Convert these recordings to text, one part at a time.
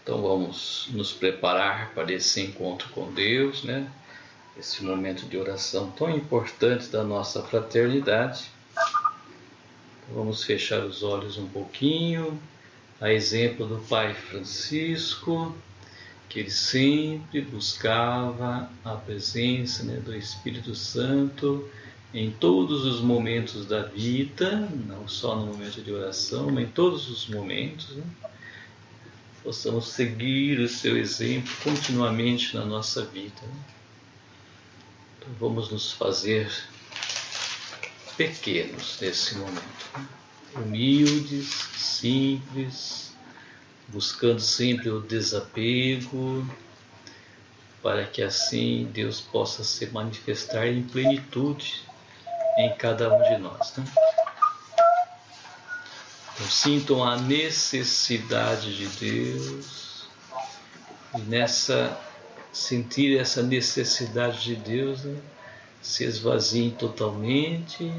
Então vamos nos preparar para esse encontro com Deus, né? Esse momento de oração tão importante da nossa fraternidade. Então, vamos fechar os olhos um pouquinho, a exemplo do Pai Francisco, que ele sempre buscava a presença, né, do Espírito Santo em todos os momentos da vida, não só no momento de oração, mas em todos os momentos, né? Possamos seguir o seu exemplo continuamente na nossa vida, né? Então vamos nos fazer pequenos nesse momento, né? Humildes, simples, buscando sempre o desapego, para que assim Deus possa se manifestar em plenitude em cada um de nós, né? Então, sintam a necessidade de Deus, e sentir essa necessidade de Deus, né, se esvaziem totalmente,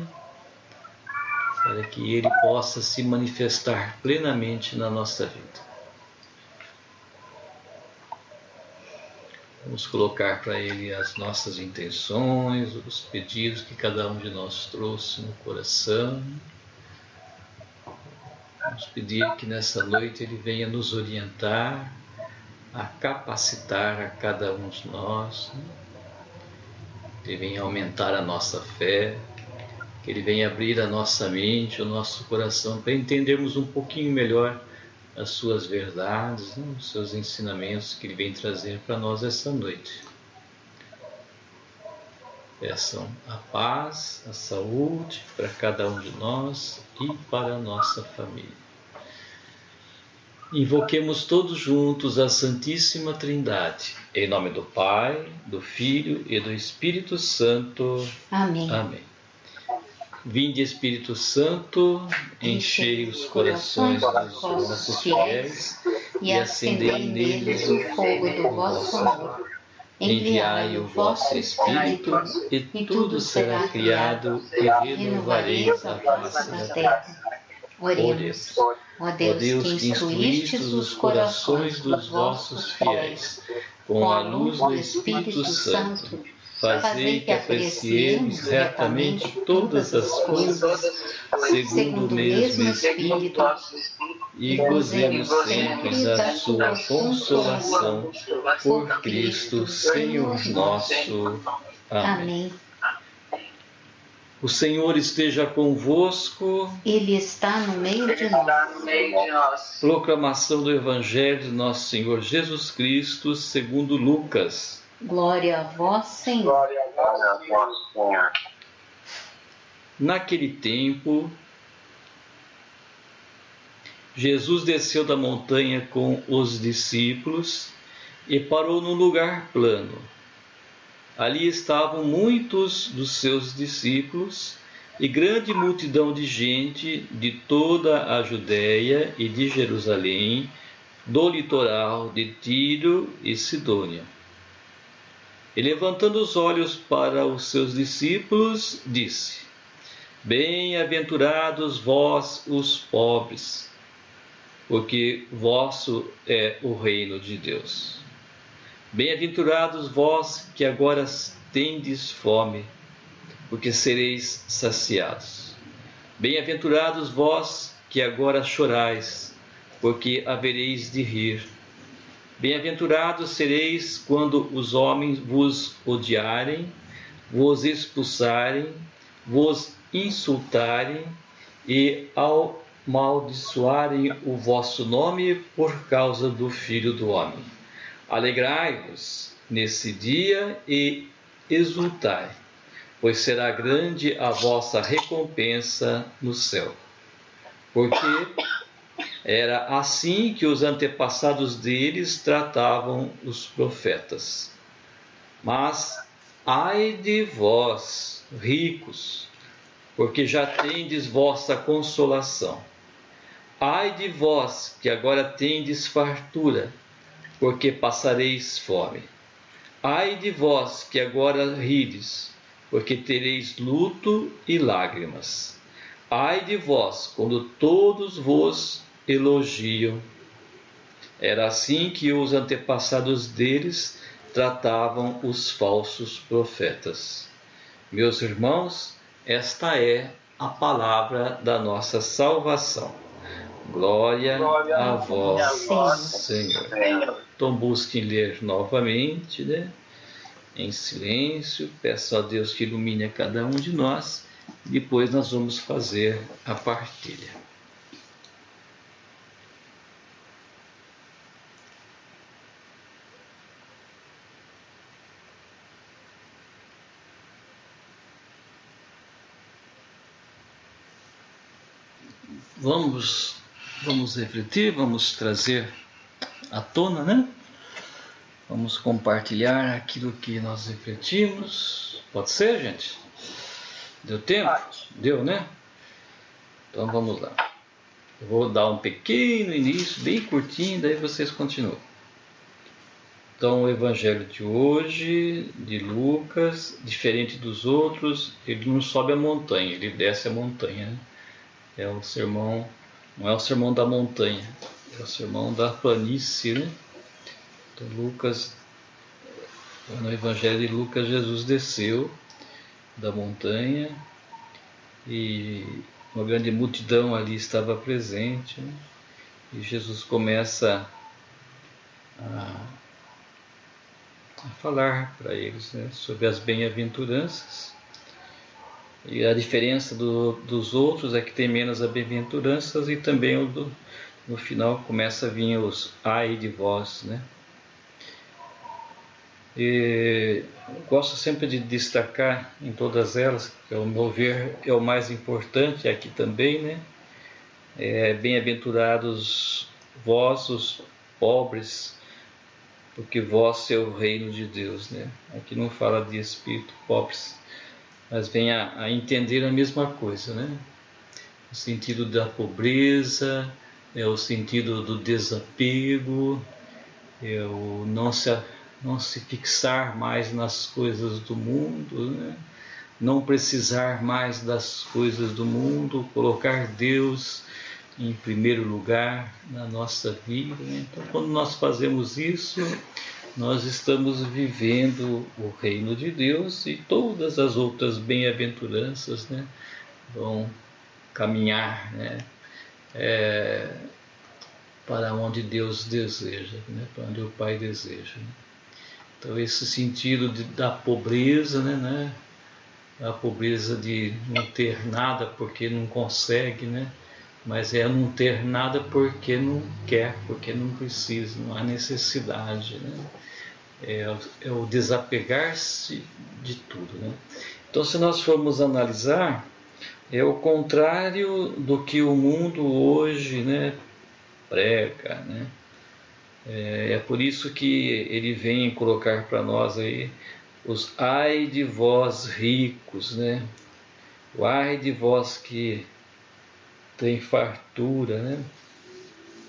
para que Ele possa se manifestar plenamente na nossa vida. Vamos colocar para Ele as nossas intenções, os pedidos que cada um de nós trouxe no coração. Vamos pedir que nessa noite Ele venha nos orientar, a capacitar a cada um de nós, né? Que Ele venha aumentar a nossa fé, que Ele venha abrir a nossa mente, o nosso coração, para entendermos um pouquinho melhor as suas verdades, né? Os seus ensinamentos que Ele vem trazer para nós essa noite. Peçam a paz, a saúde para cada um de nós e para a nossa família. Invoquemos todos juntos a Santíssima Trindade, em nome do Pai, do Filho e do Espírito Santo. Amém. Amém. Vinde, Espírito Santo, enchei os corações dos vossos fiéis e acendei neles o fogo do vosso amor. Enviai o vosso Espírito, e tudo será criado, e renovareis a face da terra. Oremos. Ó Deus, que instruístes os corações dos vossos fiéis com a luz do Espírito Santo, fazei que apreciemos retamente todas as coisas segundo o mesmo Espírito E gozemos sempre da sua consolação, por Cristo Senhor nosso. Amém. Amém. O Senhor esteja convosco. Ele está no meio de nós. Proclamação do Evangelho de Nosso Senhor Jesus Cristo, segundo Lucas. Glória a vós, Senhor. Naquele tempo, Jesus desceu da montanha com os discípulos e parou num lugar plano. Ali estavam muitos dos seus discípulos e grande multidão de gente de toda a Judéia e de Jerusalém, do litoral de Tiro e Sidônia. E levantando os olhos para os seus discípulos, disse: Bem-aventurados vós os pobres, porque vosso é o reino de Deus. Bem-aventurados vós que agora tendes fome, porque sereis saciados. Bem-aventurados vós que agora chorais, porque havereis de rir. Bem-aventurados sereis quando os homens vos odiarem, vos expulsarem, vos insultarem e amaldiçoarem o vosso nome por causa do Filho do Homem. Alegrai-vos nesse dia e exultai, pois será grande a vossa recompensa no céu. Porque era assim que os antepassados deles tratavam os profetas. Mas ai de vós, ricos, porque já tendes vossa consolação. Ai de vós, que agora tendes fartura, porque passareis fome. Ai de vós, que agora rides, porque tereis luto e lágrimas. Ai de vós, quando todos vos elogiam. Era assim que os antepassados deles tratavam os falsos profetas. Meus irmãos, esta é a palavra da nossa salvação. Glória a vós, Senhor. Então busquem ler novamente, né? Em silêncio, peço a Deus que ilumine a cada um de nós. Depois nós vamos fazer a partilha. Vamos refletir, vamos trazer à tona, né? Vamos compartilhar aquilo que nós refletimos. Pode ser, gente? Deu tempo? Deu, né? Então vamos lá. Eu vou dar um pequeno início, bem curtinho, daí vocês continuam. Então o evangelho de hoje, de Lucas, diferente dos outros, ele não sobe a montanha, ele desce a montanha, né? É o sermão, não é o sermão da montanha, é o sermão da planície, né? Então Lucas, no evangelho de Lucas, Jesus desceu da montanha e uma grande multidão ali estava presente, né? E Jesus começa a falar para eles, né, sobre as bem-aventuranças. E a diferença dos outros é que tem menos bem-aventuranças, e também no final começa a vir os ai de vós, né? E eu gosto sempre de destacar em todas elas, que ao meu ver é o mais importante aqui também, né? Bem-aventurados vós, os pobres, porque vós é o reino de Deus, né? Aqui não fala de espírito pobres, mas vem a entender a mesma coisa, né? O sentido da pobreza, é o sentido do desapego, é o não se fixar mais nas coisas do mundo, né? Não precisar mais das coisas do mundo, colocar Deus em primeiro lugar na nossa vida, né? Então, quando nós fazemos isso, nós estamos vivendo o reino de Deus, e todas as outras bem-aventuranças, né, vão caminhar, né, para onde Deus deseja, né, para onde o Pai deseja, né? Então esse sentido da pobreza, né, a pobreza de não ter nada porque não consegue, né, mas é não ter nada porque não quer, porque não precisa, não há necessidade, né? É o desapegar-se de tudo, né? Então, se nós formos analisar, é o contrário do que o mundo hoje, né, prega, né? É por isso que ele vem colocar para nós aí os ai de vós ricos, né? O ai de vós que tem fartura, né?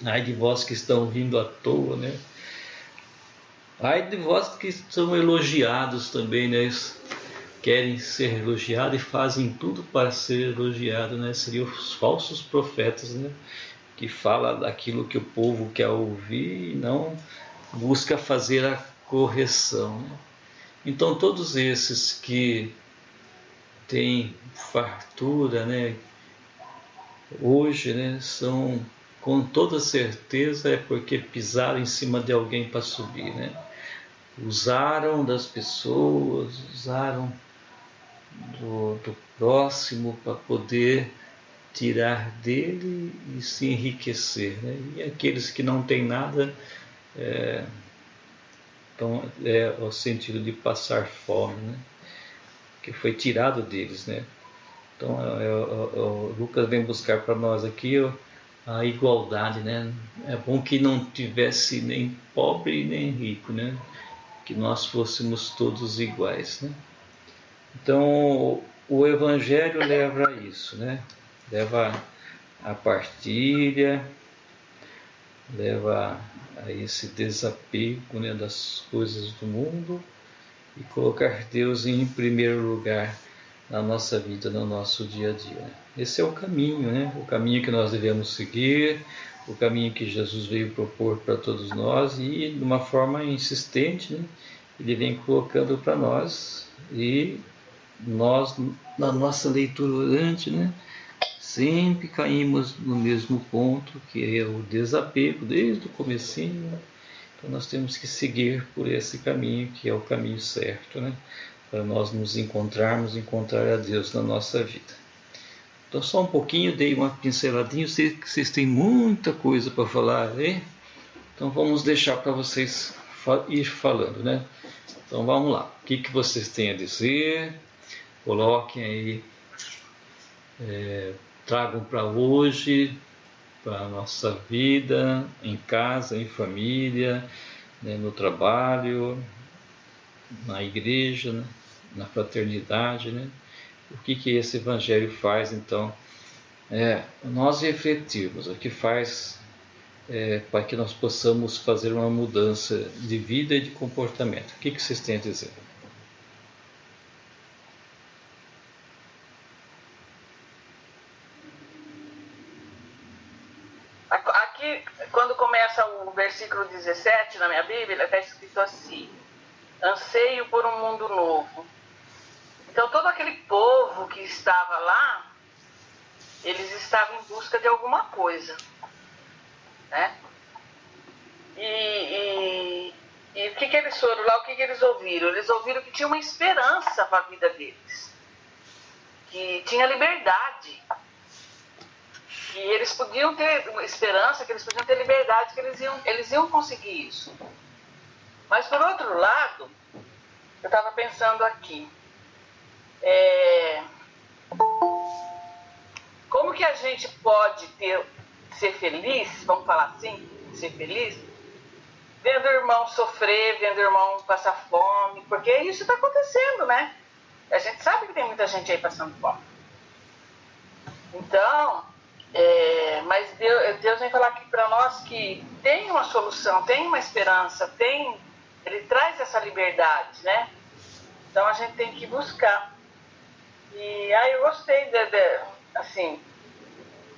Ai de vós que estão rindo à toa, né? Ai de vós que são elogiados também, né? Querem ser elogiados e fazem tudo para ser elogiado, né? Seriam os falsos profetas, né? Que fala daquilo que o povo quer ouvir e não busca fazer a correção, né? Então todos esses que têm fartura, né, hoje, né, são, com toda certeza, é porque pisaram em cima de alguém para subir, né? Usaram das pessoas, usaram do próximo para poder tirar dele e se enriquecer, né? E aqueles que não têm nada, então é o sentido de passar fome, né? Que foi tirado deles, né? Então o Lucas vem buscar para nós aqui a igualdade, né? É bom que não tivesse nem pobre nem rico, né? Que nós fôssemos todos iguais, né? Então o Evangelho leva a isso, né? Leva a partilha, leva a esse desapego, né, das coisas do mundo, e colocar Deus em primeiro lugar na nossa vida, no nosso dia a dia. Esse é o caminho, né? O caminho que nós devemos seguir, o caminho que Jesus veio propor para todos nós e, de uma forma insistente, né? Ele vem colocando para nós e nós, na nossa leitura orante, né? Sempre caímos no mesmo ponto, que é o desapego, desde o comecinho, né? Então nós temos que seguir por esse caminho, que é o caminho certo, né? Para nós nos encontrar a Deus na nossa vida. Então só um pouquinho, dei uma pinceladinha, eu sei que vocês têm muita coisa para falar, né? Então vamos deixar para vocês ir falando, né? Então vamos lá, o que vocês têm a dizer? Coloquem aí, tragam para hoje, para a nossa vida, em casa, em família, né, no trabalho, na igreja, né, na fraternidade, né? O que esse evangelho faz, então, nós refletirmos, o que faz para que nós possamos fazer uma mudança de vida e de comportamento. O que vocês têm a dizer? Aqui, quando começa o versículo 17 na minha Bíblia, está escrito assim: anseio por um mundo novo. Então todo aquele povo que estava lá, eles estavam em busca de alguma coisa, né? E o que eles foram lá, o que eles ouviram? Eles ouviram que tinha uma esperança para a vida deles, que tinha liberdade, que eles podiam ter esperança, que eles podiam ter liberdade, que eles iam conseguir isso. Mas por outro lado, eu estava pensando aqui, como que a gente pode ser feliz, vamos falar assim, ser feliz, vendo o irmão sofrer, vendo o irmão passar fome, porque isso está acontecendo, né? A gente sabe que tem muita gente aí passando fome. Então, mas Deus vem falar aqui para nós que tem uma solução, tem uma esperança, Ele traz essa liberdade, né? Então a gente tem que buscar. E aí eu gostei assim,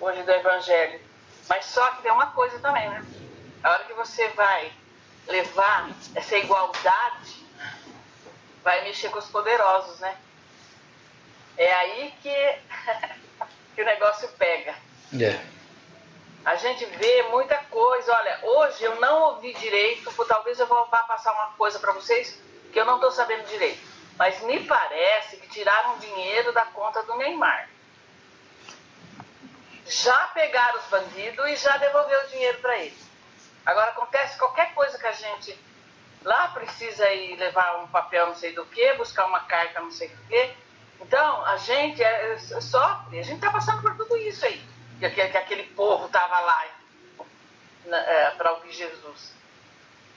hoje do Evangelho. Mas só que tem uma coisa também, né? A hora que você vai levar essa igualdade, vai mexer com os poderosos, né? É aí que o negócio pega. A gente vê muita coisa. Olha, hoje eu não ouvi direito, talvez eu vou passar uma coisa para vocês que eu não estou sabendo direito. Mas me parece que tiraram dinheiro da conta do Neymar. Já pegaram os bandidos e já devolveram o dinheiro para eles. Agora acontece qualquer coisa que a gente lá precisa ir levar um papel não sei do que, buscar uma carta não sei do que. Então a gente sofre, a gente está passando por tudo isso aí, que aquele povo estava lá para ouvir Jesus.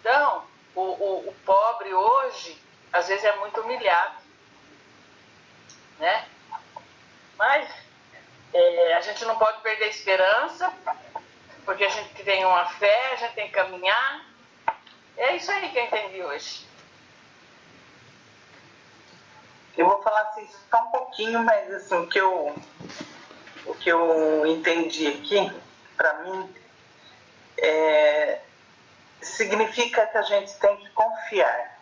Então o pobre hoje às vezes é muito humilhado, né? Mas a gente não pode perder a esperança, porque a gente tem uma fé, a gente tem que caminhar. É isso aí que eu entendi hoje. Eu vou falar assim só um pouquinho, mas assim, o que eu entendi aqui, para mim, significa que a gente tem que confiar.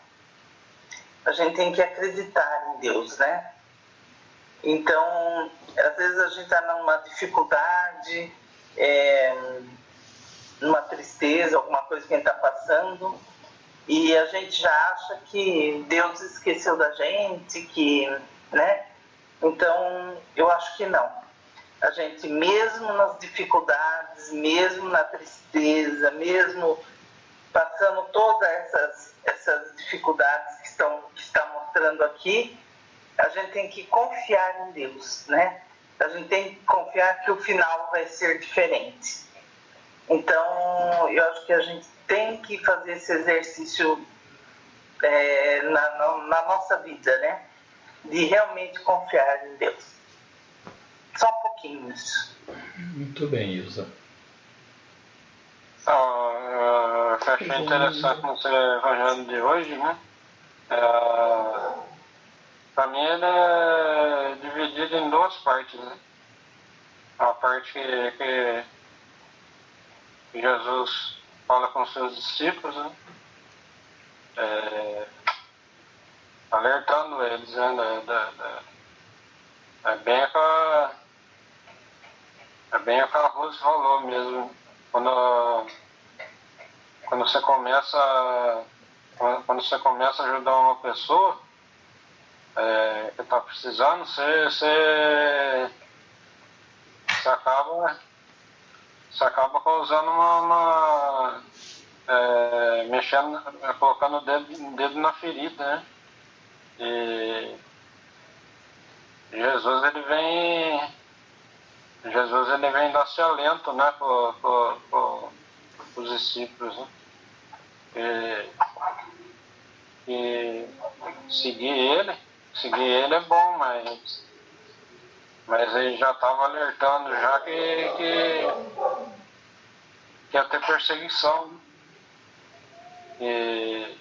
A gente tem que acreditar em Deus, né? Então, às vezes a gente está numa dificuldade, numa tristeza, alguma coisa que a gente está passando, e a gente já acha que Deus esqueceu da gente, né? Então, eu acho que não. A gente, mesmo nas dificuldades, mesmo na tristeza, mesmo passando todas essas dificuldades que está mostrando aqui, a gente tem que confiar em Deus, né? A gente tem que confiar que o final vai ser diferente. Então, eu acho que a gente tem que fazer esse exercício na nossa vida, né? De realmente confiar em Deus. Só um pouquinho isso. Muito bem, Ilza. Eu achei interessante no evangelho de hoje, né? Para mim ele é dividido em duas partes, né? a parte que Jesus fala com seus discípulos, né? Alertando eles, né? É bem o que a Rose falou mesmo. Quando você começa a ajudar uma pessoa que está precisando, você acaba causando mexendo, colocando o dedo na ferida, né? E Jesus ele vem dar esse alento, né, para os discípulos, né? E seguir ele é bom, mas ele já estava alertando já que ia ter perseguição, né? E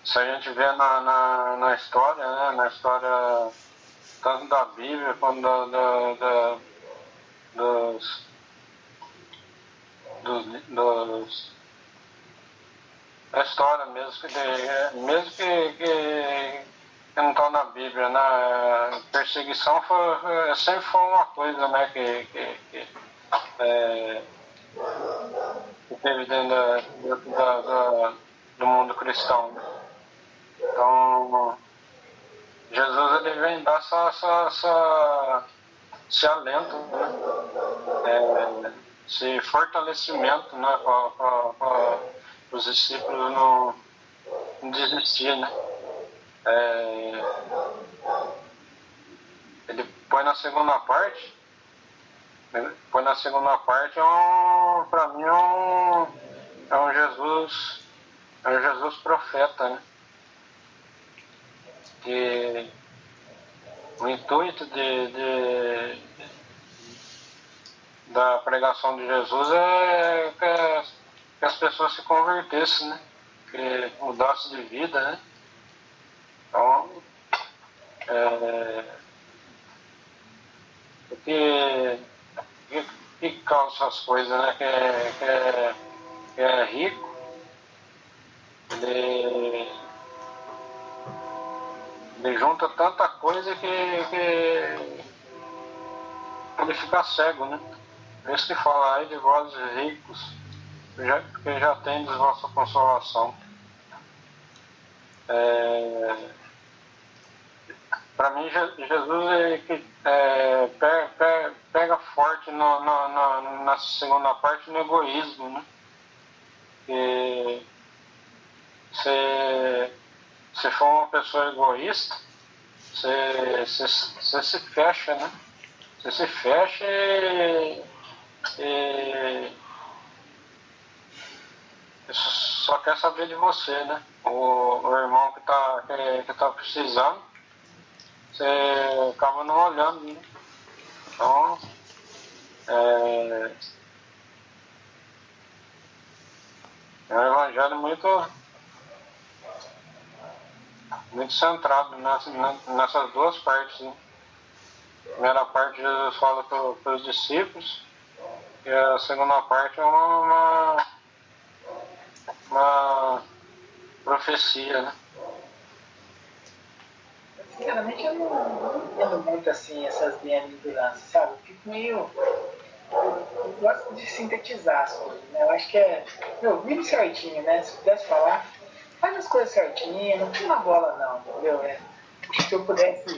se a gente vê na história, né, na história tanto da Bíblia quanto da história mesmo, mesmo que não está na Bíblia, né, perseguição sempre foi uma coisa, né, que teve dentro do mundo cristão. Então, Jesus ele vem dar esse alento, né? Esse fortalecimento, né? Para os discípulos não desistir, né? Ele põe na segunda parte, para mim é um Jesus profeta, né? Que o intuito da pregação de Jesus é que as pessoas se convertessem, né? Que mudassem de vida, né? Então, o que causa essas coisas, né? Que é rico, ele junta tanta coisa que ele fica cego, né? Por isso que fala aí de vós ricos, que já tendes vossa consolação. Para mim, Jesus pega forte na segunda parte no egoísmo, né? Que se for uma pessoa egoísta, você se fecha, né? Você se fecha e só quer saber de você, né? O irmão que tá precisando, você acaba não olhando, né? Então, é um evangelho muito centrado nessas duas partes, né? A primeira parte Jesus fala para os discípulos e a segunda parte é uma profecia, né? Sinceramente, eu não entendo muito assim essas bem-aventuranças, sabe? Eu fico meio. Eu gosto de sintetizar as coisas, né? Eu acho que vive certinho, né? Se pudesse falar, faz as coisas certinho, não tira na bola, não, entendeu? Se eu pudesse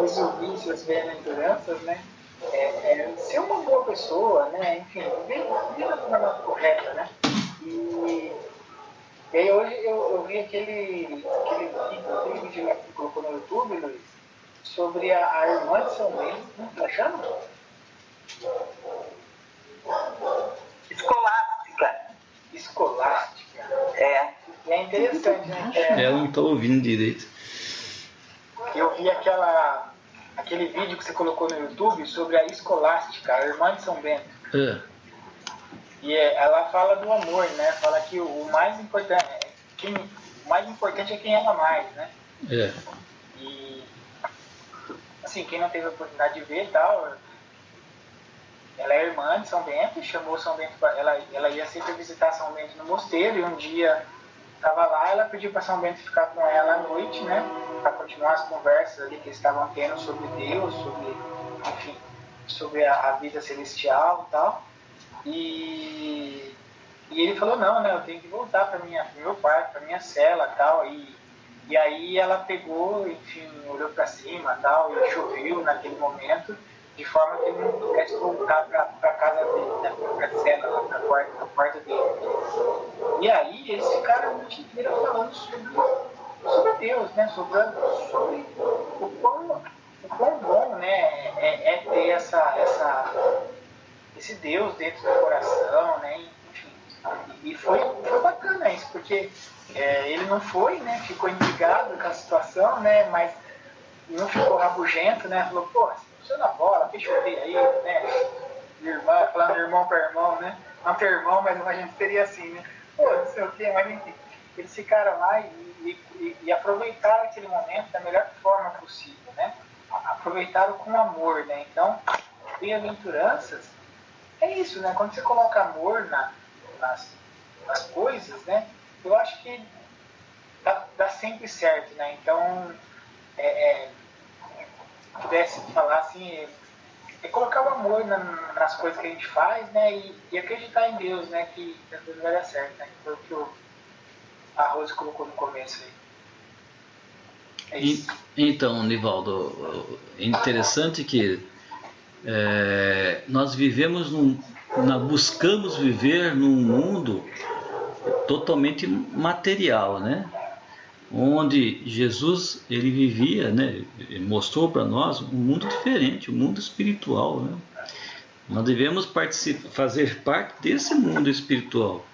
resumir essas bem-aventuranças, né? Ser uma boa pessoa, né? Enfim, viver da forma correta, né? E aí hoje eu vi aquele vídeo lá que você colocou no YouTube, Luiz, sobre a irmã de São Bento, como ela chama? Escolástica. E é interessante, né? Ela não está ouvindo direito. Eu vi aquele vídeo que você colocou no YouTube sobre a Escolástica, a irmã de São Bento. E ela fala do amor, né? Fala que o mais importante é quem ama mais, né? E assim, quem não teve a oportunidade de ver e tal, ela é irmã de São Bento, chamou São Bento, ela ia sempre visitar São Bento no mosteiro, e um dia estava lá, ela pediu para São Bento ficar com ela à noite, né, para continuar as conversas ali que eles estavam tendo sobre Deus, sobre, enfim, sobre a vida celestial e tal. E ele falou, não, né, eu tenho que voltar para meu quarto, para minha cela e tal. E aí ela pegou, enfim, olhou para cima e tal, e choveu naquele momento, de forma que ele não pudesse voltar para casa dele, né, para a cela, lá para o quarto dele. E aí eles ficaram a noite inteira falando sobre Deus, né, sobre o quão bom, né, é ter esse Deus dentro do coração, né, enfim. E foi bacana isso, porque ele não foi, né, ficou intrigado com a situação, né, mas não ficou rabugento, né, falou, pô, você na bola, deixa eu ver aí, né, irmã, falando irmão para irmão, né, não ter irmão, mas a gente seria assim, né, pô, não sei o que, mas enfim, eles ficaram lá e aproveitaram aquele momento da melhor forma possível, né, aproveitaram com amor, né, então, bem-aventuranças é isso, né, quando você coloca amor nas coisas, né, eu acho que dá sempre certo, né, então, pudesse falar assim, é colocar o amor nas coisas que a gente faz, né, e acreditar em Deus, né, que as coisas vai dar certo, né, foi o que a Rose colocou no começo aí. É isso. Então, Nivaldo, é interessante que nós buscamos viver num mundo totalmente material, né? Onde Jesus ele vivia, né? Ele mostrou para nós um mundo diferente, um mundo espiritual, né? Nós devemos fazer parte desse mundo espiritual,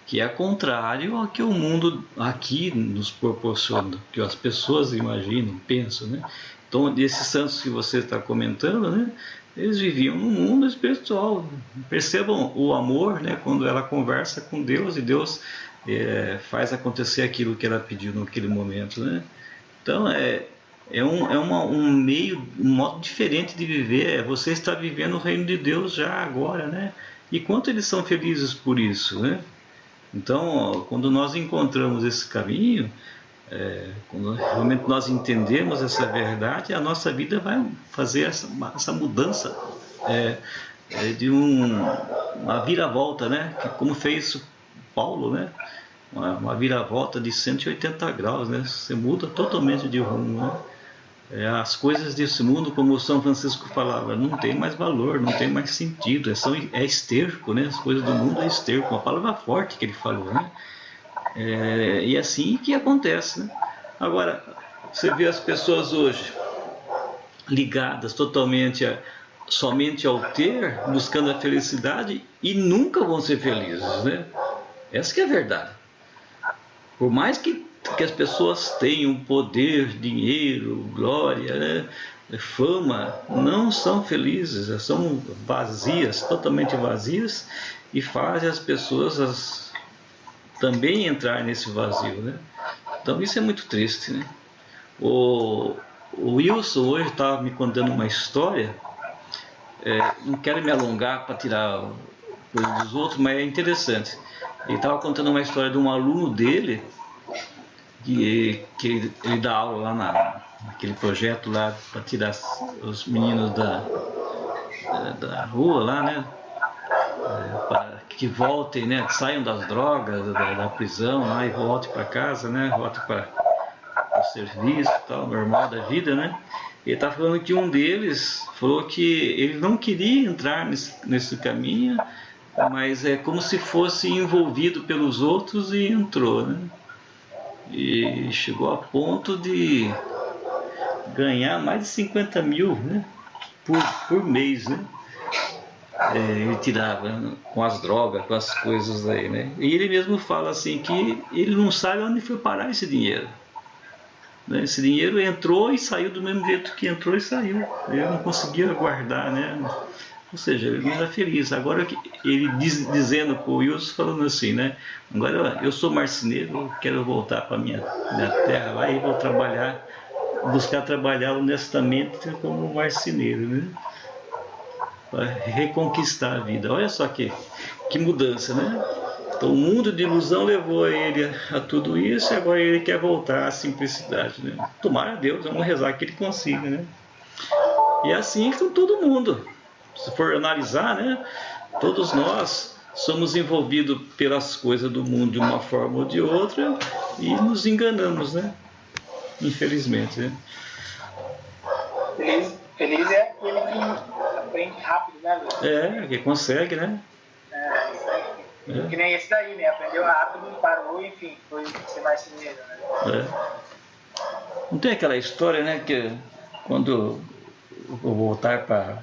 que é contrário ao que o mundo aqui nos proporciona, que as pessoas imaginam, pensam, né? Então, desses santos que você está comentando, né? Eles viviam no mundo espiritual. Percebam o amor, né? Quando ela conversa com Deus e Deus faz acontecer aquilo que ela pediu naquele momento, né? Então, um modo diferente de viver. Você está vivendo o reino de Deus já agora, né? E quanto eles são felizes por isso, né? Então, quando nós encontramos esse caminho, quando realmente nós entendemos essa verdade, a nossa vida vai fazer essa mudança de uma viravolta, né? Como fez Paulo, né? Uma viravolta de 180 graus, né? Você muda totalmente de rumo, né? As coisas desse mundo, como o São Francisco falava, não tem mais valor, não tem mais sentido, é esterco, né? As coisas do mundo é esterco, uma palavra forte que ele falou, né? E é assim que acontece, né? Agora, você vê as pessoas hoje ligadas totalmente somente ao ter, buscando a felicidade, e nunca vão ser felizes, né? Essa que é a verdade. Por mais que as pessoas tenham poder, dinheiro, glória, né, fama, não são felizes, são vazias, totalmente vazias, e fazem as pessoas também entrar nesse vazio, né? Então isso é muito triste, né? O Wilson hoje estava me contando uma história, não quero me alongar para tirar coisa dos outros, mas é interessante. Ele estava contando uma história de um aluno dele, que ele dá aula lá naquele projeto lá para tirar os meninos da rua lá, né? Para que voltem, né? Saiam das drogas, da prisão lá e voltem para casa, né? Voltem para o serviço e tal, normal da vida, né? Ele está falando que um deles falou que ele não queria entrar nesse caminho, mas é como se fosse envolvido pelos outros e entrou, né? E chegou a ponto de ganhar mais de 50 mil, né? por mês, né? Ele tirava com as drogas, com as coisas aí, né? E ele mesmo fala assim que ele não sabe onde foi parar esse dinheiro, né? Esse dinheiro entrou e saiu do mesmo jeito que entrou e saiu. Ele não conseguia guardar, né? Ou seja, ele não era feliz. Agora ele dizendo para o Wilson, falando assim, né? Agora eu sou marceneiro, quero voltar para minha terra lá e vou trabalhar buscar trabalhar honestamente como marceneiro, né? Para reconquistar a vida. Olha só que mudança, né? Então, o mundo de ilusão levou ele a tudo isso e agora ele quer voltar à simplicidade, né? Tomara a Deus, vamos rezar que ele consiga, né? E é assim com todo mundo. Se for analisar, né? Todos nós somos envolvidos pelas coisas do mundo de uma forma ou de outra e nos enganamos, né? Infelizmente, né? Feliz é aquele que aprende rápido, né, Luiz? Que consegue, né? Isso aí. Que nem esse daí, né? Aprendeu rápido, parou, enfim, foi ser marceneiro, né? Não tem aquela história, né, que quando eu vou voltar para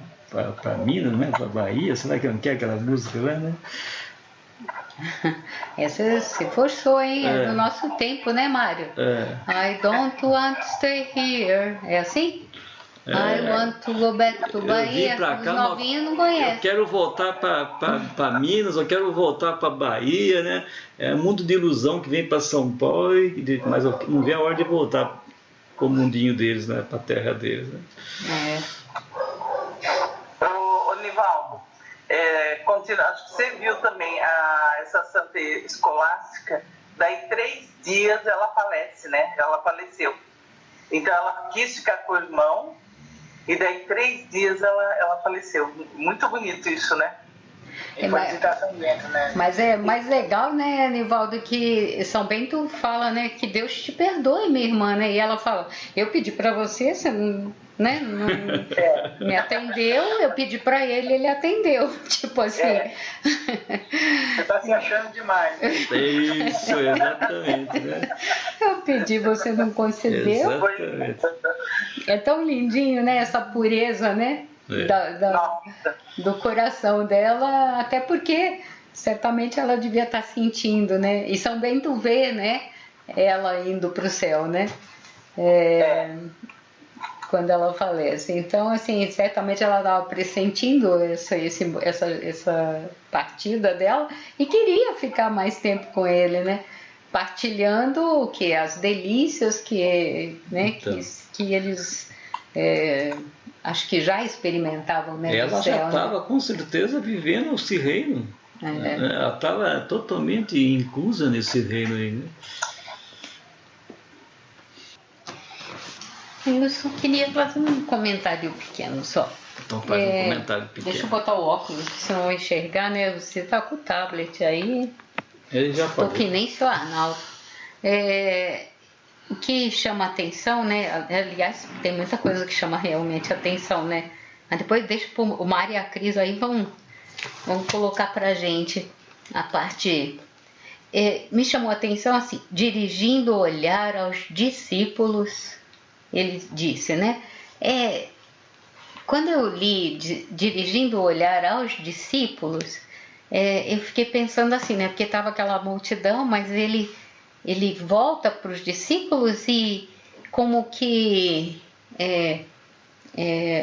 Minas, né, para Bahia, será que não quer aquela música lá, né? Essa se forçou, hein? É do nosso tempo, né, Mário? I don't want to stay here. É assim? I want to go back to Bahia. Vim pra cá, os novinhos não conhecem. Eu quero voltar para Minas, eu quero voltar para Bahia, né? É um mundo de ilusão que vem para São Paulo, mas não vê a hora de voltar para o mundinho deles, né? Para a terra deles, né? Ô Nivaldo, acho que você viu também essa santa escolástica, daí 3 dias ela falece, né? Ela faleceu. Então ela quis ficar com o irmão, e daí 3 dias ela faleceu. Muito bonito isso, né? Mas é mais legal, né, Nivaldo, que São Bento fala, né, que Deus te perdoe, minha irmã, né? E ela fala, eu pedi para você não, né, não me atendeu, eu pedi para ele atendeu. Tipo assim. Você tá se achando demais. Né? Isso, exatamente, né? Eu pedi, você não concedeu. Exatamente. É tão lindinho, né, essa pureza, né? Do coração dela, até porque certamente ela devia estar sentindo, né? E São Bento vê, né? Ela indo para o céu, né? Quando ela falece. Então, assim, certamente ela estava pressentindo essa partida dela e queria ficar mais tempo com ele, né? Partilhando o que? As delícias que, né? Então. que eles acho que já experimentavam, né? Ela já estava, com certeza, vivendo esse reino. Ela estava totalmente inclusa nesse reino aí, né? Eu só queria fazer um comentário pequeno só. Então faz um comentário pequeno. Deixa eu botar o óculos, se não enxergar, né? Você tá com o tablet aí. Ele já falou. Tô que nem seu Arnaldo. O que chama atenção, né? Aliás, tem muita coisa que chama realmente atenção, né? Mas depois deixa o Mário e a Cris aí, vão colocar pra gente a parte... me chamou a atenção assim, dirigindo o olhar aos discípulos, ele disse, né? Quando eu li dirigindo o olhar aos discípulos, eu fiquei pensando assim, né? Porque estava aquela multidão, mas ele volta para os discípulos e como que...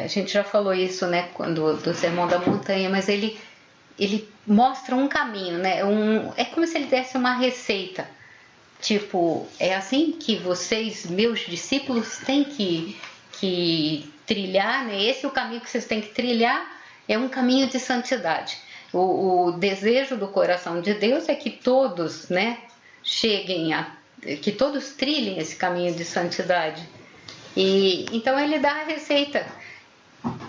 a gente já falou isso, né? Do Sermão da Montanha, mas ele mostra um caminho, né? É como se ele desse uma receita. Tipo, é assim que vocês, meus discípulos, têm que trilhar, né? Esse é o caminho que vocês têm que trilhar, é um caminho de santidade. O desejo do coração de Deus é que todos, né, que todos trilhem esse caminho de santidade. E então ele dá a receita.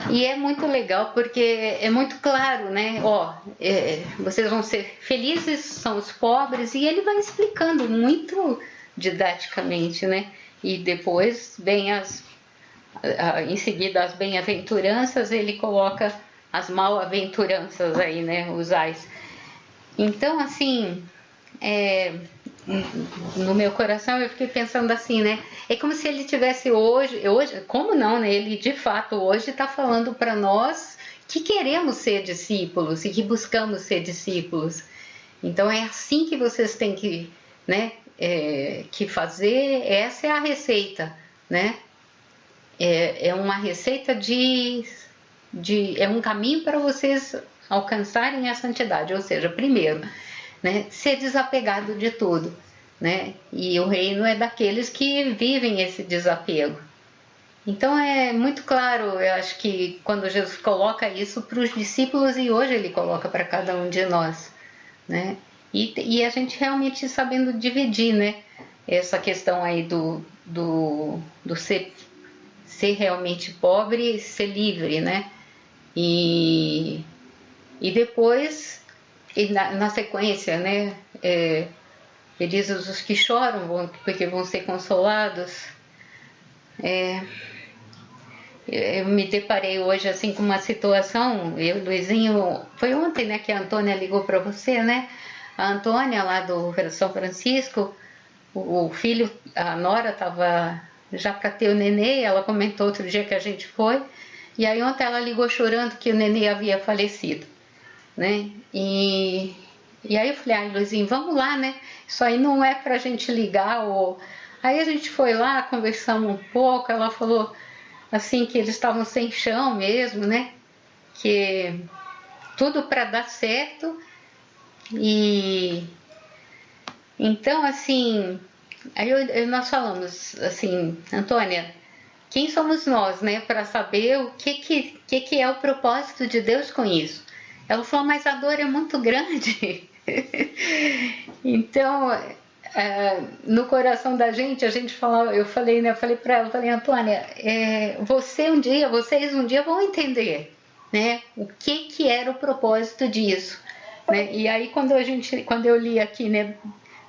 E é muito legal porque é muito claro, né? Vocês vão ser felizes, são os pobres, e ele vai explicando muito didaticamente, né? E depois vem em seguida as bem-aventuranças, ele coloca as mal-aventuranças aí, né? Os ais. Então, assim, no meu coração eu fiquei pensando assim, né? É como se ele tivesse hoje, como não, né? Ele de fato hoje está falando para nós que queremos ser discípulos e que buscamos ser discípulos. Então é assim que vocês têm que, né? Que fazer. Essa é a receita, né? É uma receita é um caminho para vocês alcançarem a santidade. Ou seja, primeiro, né, ser desapegado de tudo, né? E o reino é daqueles que vivem esse desapego. Então é muito claro, eu acho que quando Jesus coloca isso para os discípulos e hoje Ele coloca para cada um de nós, né? E a gente realmente sabendo dividir, né? Essa questão aí do ser realmente pobre e ser livre, né? E depois, na sequência, né? Felizes os que choram, porque vão ser consolados. Eu me deparei hoje assim com uma situação, eu, Luizinho, foi ontem, né, que a Antônia ligou para você, né? A Antônia lá do São Francisco, o filho, a Nora estava já para ter o nenê, ela comentou outro dia que a gente foi, e aí ontem ela ligou chorando que o nenê havia falecido, né? E aí eu falei, Luizinho, vamos lá, né? Isso aí não é pra gente ligar, ou... Aí a gente foi lá, conversamos um pouco, ela falou assim que eles estavam sem chão mesmo, né? Que tudo para dar certo. E então assim, aí nós falamos assim, Antônia, quem somos nós, né, para saber o que é o propósito de Deus com isso? Ela falou, mas a dor é muito grande. Então, no coração da gente, a gente falava, eu falei para ela, Antônia, vocês um dia vão entender, né, o que era o propósito disso, né? E aí quando eu li aqui, né,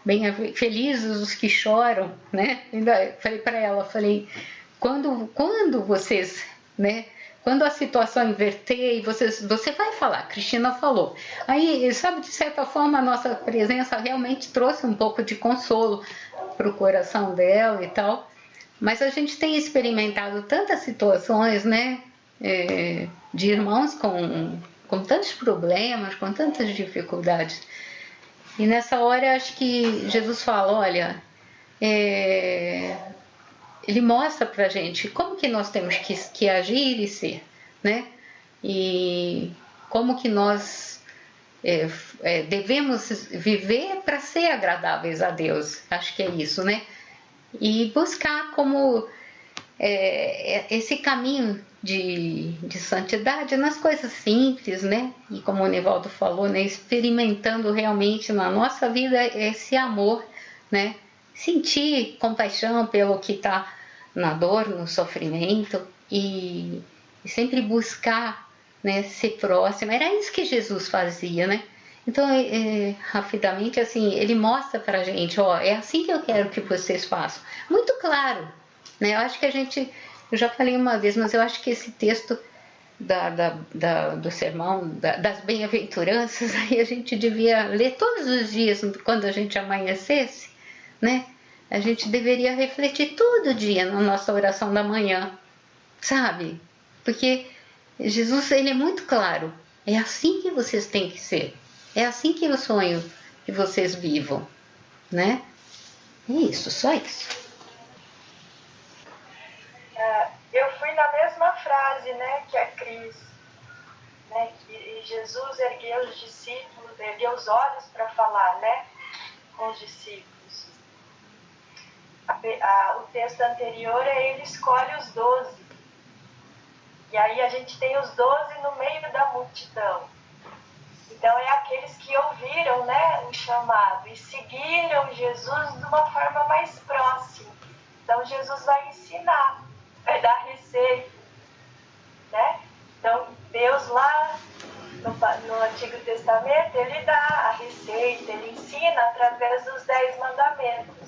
bem felizes os que choram, né, ainda falei para ela, quando vocês, né, quando a situação inverter e você vai falar, Cristina falou. Aí, sabe, de certa forma, a nossa presença realmente trouxe um pouco de consolo para o coração dela e tal. Mas a gente tem experimentado tantas situações, né, de irmãos com tantos problemas, com tantas dificuldades. E nessa hora, acho que Jesus fala, olha, Ele mostra pra gente como que nós temos que agir e ser, né? E como que nós devemos viver para ser agradáveis a Deus. Acho que é isso, né? E buscar como esse caminho de santidade nas coisas simples, né? E como o Nivaldo falou, né? Experimentando realmente na nossa vida esse amor, né? Sentir compaixão pelo que está na dor, no sofrimento e sempre buscar, né, ser próximo. Era isso que Jesus fazia, né? Então, rapidamente, assim, ele mostra pra gente, ó, é assim que eu quero que vocês façam. Muito claro, né? Eu acho que eu já falei uma vez, mas eu acho que esse texto do sermão, das bem-aventuranças, aí a gente devia ler todos os dias, quando a gente amanhecesse, né? A gente deveria refletir todo dia na nossa oração da manhã, sabe? Porque Jesus, ele é muito claro. É assim que vocês têm que ser. É assim que eu sonho que vocês vivam, né? É isso, só isso. Eu fui na mesma frase, né, que a Cris, né? E Jesus ergueu os discípulos, ergueu os olhos para falar, né, com os discípulos. O texto anterior ele escolhe os 12. E aí a gente tem os 12 no meio da multidão. Então é aqueles que ouviram, né, o chamado e seguiram Jesus de uma forma mais próxima. Então Jesus vai ensinar, vai dar receita, né? Então Deus lá no Antigo Testamento, ele dá a receita, ele ensina através dos 10 mandamentos.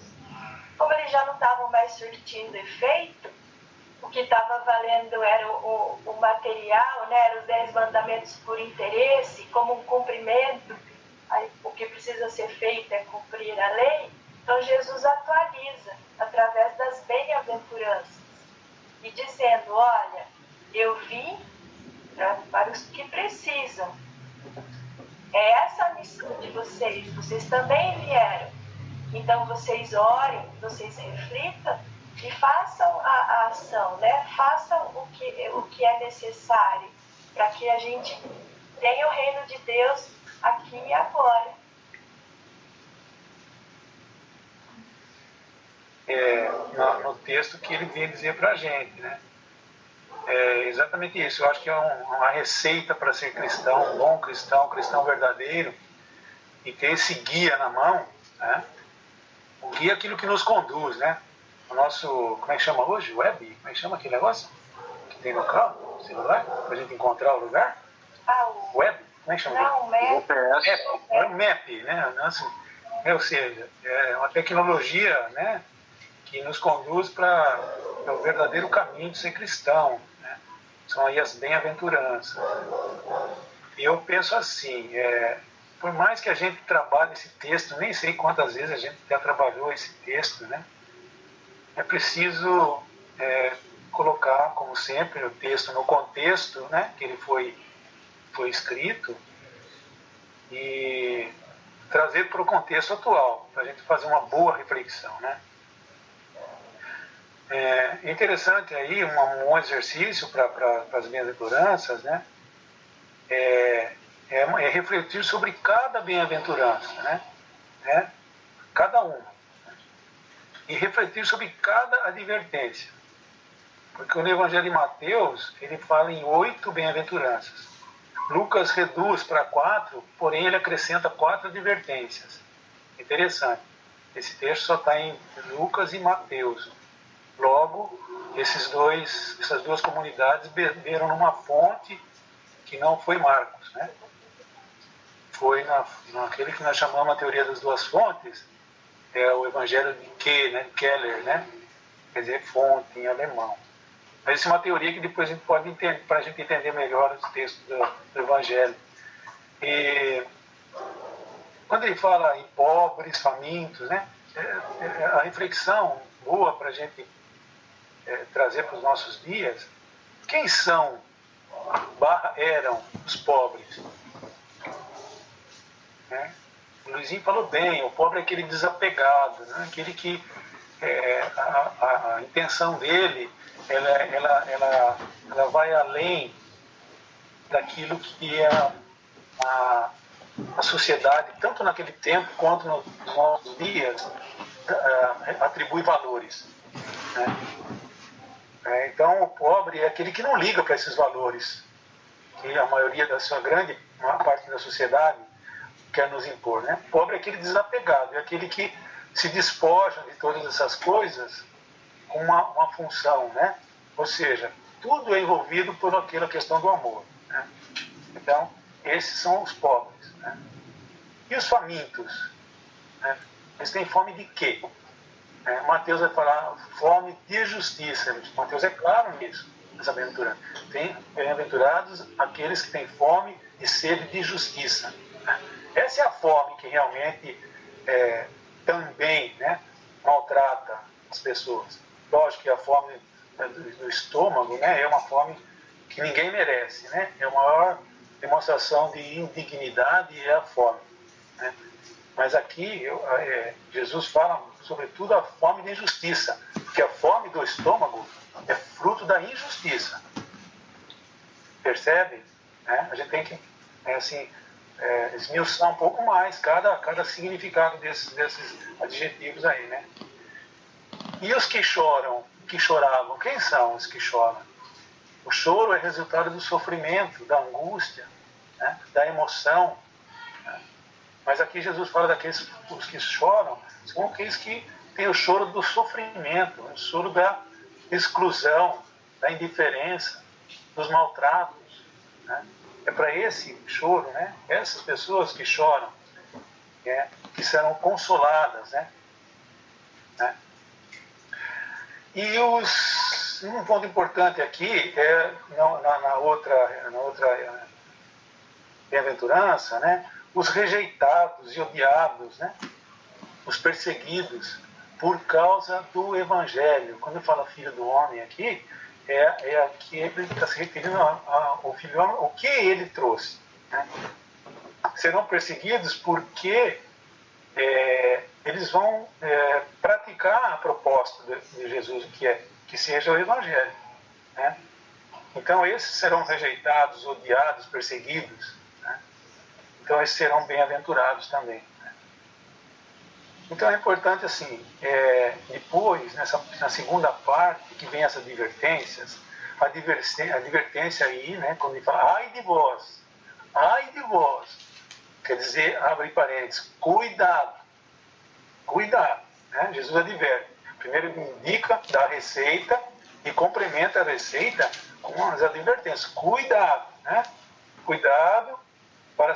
Como eles já não estavam mais surtindo efeito, o que estava valendo era o material, né? Eram os 10 mandamentos por interesse, como um cumprimento. Aí, o que precisa ser feito é cumprir a lei. Então Jesus atualiza através das bem-aventuranças e dizendo, olha, eu vim para os que precisam. É essa a missão de vocês também vieram. Então vocês orem, vocês reflitam e façam a ação, né? Façam o que é necessário para que a gente tenha o reino de Deus aqui e agora. No texto que ele vem dizer para a gente, né? É exatamente isso. Eu acho que é uma receita para ser cristão, um bom cristão, um cristão verdadeiro, e ter esse guia na mão, né? O guia é aquilo que nos conduz, né? O nosso, como é que chama hoje? Web? Como é que chama aquele negócio que tem no carro, celular, para a gente encontrar o lugar? Web? Como é que chama? Não, Map. É o Map, né? Ou seja, é uma tecnologia, né, que nos conduz para o verdadeiro caminho de ser cristão, né? São aí as bem-aventuranças. E eu penso assim, por mais que a gente trabalhe esse texto, nem sei quantas vezes a gente já trabalhou esse texto, né? É preciso colocar, como sempre, o texto no contexto, né, que ele foi escrito, e trazer para o contexto atual, para a gente fazer uma boa reflexão, né? É interessante aí um exercício para as bem-aventuranças, né? É refletir sobre cada bem-aventurança, né? Cada uma. E refletir sobre cada advertência. Porque no Evangelho de Mateus, ele fala em 8 bem-aventuranças. Lucas reduz para 4, porém ele acrescenta 4 advertências. Interessante. Esse texto só está em Lucas e Mateus. Logo, essas duas comunidades beberam numa fonte que não foi Marcos, né? Foi naquele que nós chamamos a teoria das duas fontes, é o Evangelho de Keller, né? Quer dizer, fonte em alemão. Mas isso é uma teoria que depois a gente pode entender, para a gente entender melhor os textos do Evangelho. E quando ele fala em pobres, famintos, né? A reflexão boa para a gente trazer para os nossos dias, quem são, eram os pobres? Né? O Luizinho falou bem, o pobre é aquele desapegado, né? Aquele que a intenção dele ela vai além daquilo que é a sociedade, tanto naquele tempo quanto nos nossos dias, atribui valores, né? Então o pobre é aquele que não liga para esses valores que a maioria da sua maior parte da sociedade quer nos impor, né? O pobre é aquele desapegado, é aquele que se despoja de todas essas coisas com uma função, né? Ou seja, tudo é envolvido por aquela questão do amor, né? Então, esses são os pobres, né? E os famintos, né? Eles têm fome de quê? Mateus vai falar fome de justiça. Mateus é claro nisso, nessa bem-aventurança. Tem bem-aventurados aqueles que têm fome e sede de justiça, né? Essa é a fome que realmente também, né, maltrata as pessoas. Lógico que a fome do estômago, né, é uma fome que ninguém merece, né? É a maior demonstração de indignidade é a fome, né? Mas aqui Jesus fala sobretudo a fome de injustiça, porque a fome do estômago é fruto da injustiça. Percebe? A gente tem que esmiuçar um pouco mais cada significado desses adjetivos aí, né? E os que choram, que choravam, quem são os que choram? O choro é resultado do sofrimento, da angústia, né? Da emoção, né? Mas aqui Jesus fala daqueles os que choram, são aqueles que têm o choro do sofrimento, o choro da exclusão, da indiferença, dos maltratos, né? É para esse choro, né? Essas pessoas que choram, que serão consoladas, né? E um ponto importante aqui na outra bem-aventurança, né? Os rejeitados e odiados, né? Os perseguidos por causa do Evangelho. Quando fala filho do homem aqui, aqui ele está se referindo ao filho do homem, o que ele trouxe, né? Serão perseguidos porque eles vão praticar a proposta de Jesus, que seja o Evangelho, né? Então esses serão rejeitados, odiados, perseguidos, né? Então esses serão bem-aventurados também, né? Então é importante assim, depois, na segunda parte, que vem essas advertências, advertência aí, né, quando ele fala, ai de vós, quer dizer, abre parênteses, cuidado, né? Jesus adverte. Primeiro ele indica, dá a receita e complementa a receita com as advertências. Cuidado, né? Cuidado para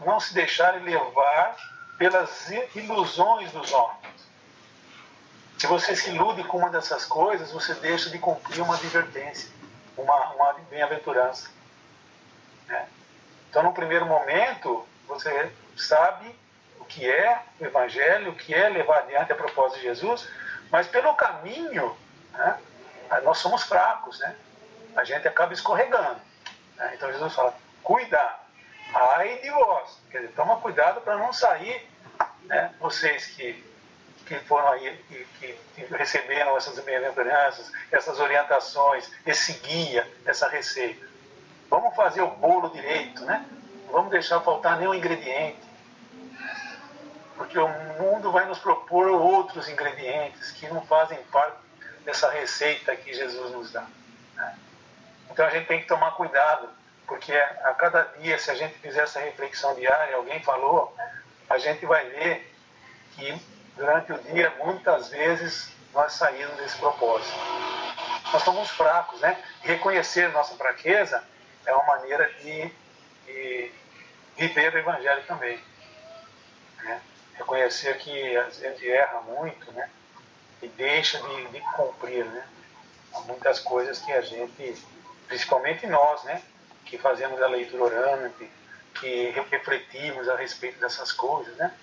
não se deixarem levar pelas ilusões dos homens. Se você se ilude com uma dessas coisas, você deixa de cumprir uma advertência, uma bem-aventurança. Né? Então, no primeiro momento, você sabe o que é o Evangelho, o que é levar adiante a propósito de Jesus, mas pelo caminho, né, nós somos fracos, né? A gente acaba escorregando. Né? Então, Jesus fala, cuidado, ai de vós. Quer dizer, toma cuidado para não sair, né, vocês que foram aí, que receberam essas bem-aventuranças, essas orientações, esse guia, essa receita. Vamos fazer o bolo direito, né? Não vamos deixar faltar nenhum ingrediente. Porque o mundo vai nos propor outros ingredientes que não fazem parte dessa receita que Jesus nos dá. Né? Então a gente tem que tomar cuidado, porque a cada dia, se a gente fizer essa reflexão diária, alguém falou, a gente vai ver que durante o dia, muitas vezes, nós saímos desse propósito. Nós somos fracos, né? Reconhecer nossa fraqueza é uma maneira de viver o Evangelho também. Né? Reconhecer que a gente erra muito, né? E deixa de cumprir, né? Há muitas coisas que a gente, principalmente nós, né? Que fazemos a leitura orante, que refletimos a respeito dessas coisas, né?